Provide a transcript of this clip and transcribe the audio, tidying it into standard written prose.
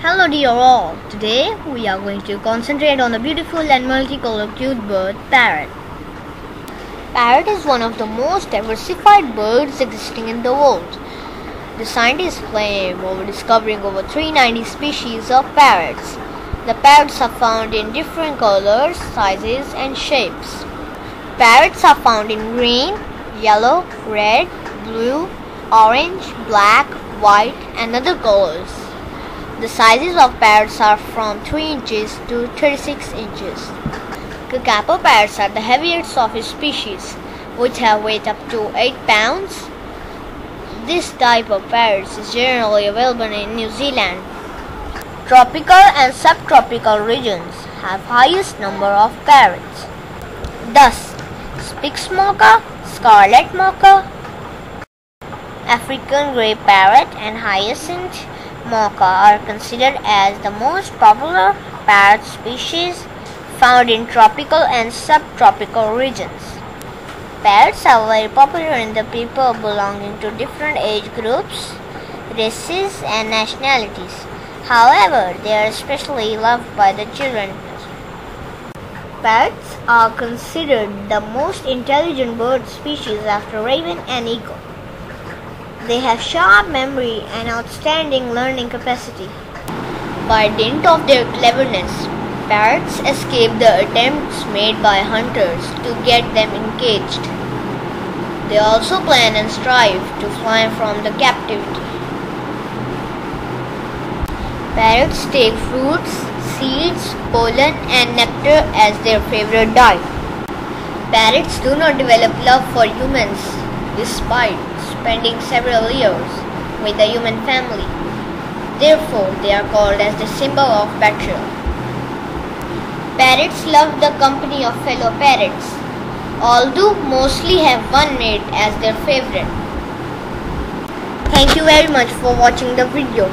Hello dear all, today we are going to concentrate on the beautiful and multicolored cute bird Parrot. Parrot is one of the most diversified birds existing in the world. The scientists claim over discovering over 390 species of parrots. The parrots are found in different colors, sizes and shapes. Parrots are found in green, yellow, red, blue, orange, black, white and other colors. The sizes of parrots are from 3 inches to 36 inches. Kakapo parrots are the heaviest of its species, which have weight up to 8 pounds. This type of parrots is generally available in New Zealand. Tropical and subtropical regions have highest number of parrots. Thus, Spix mocha, scarlet mocha, African grey parrot and hyacinth mocha are considered as the most popular parrot species found in tropical and subtropical regions. Parrots are very popular in the people belonging to different age groups, races and nationalities. However, they are especially loved by the children. Parrots are considered the most intelligent bird species after raven and eagle. They have sharp memory and outstanding learning capacity. By dint of their cleverness, parrots escape the attempts made by hunters to get them encaged. They also plan and strive to fly from the captivity. Parrots take fruits, seeds, pollen and nectar as their favorite diet. Parrots do not develop love for humans despite spending several years with the human family. Therefore, they are called as the symbol of betrayal. Parrots love the company of fellow parrots, although mostly have one mate as their favorite. Thank you very much for watching the video.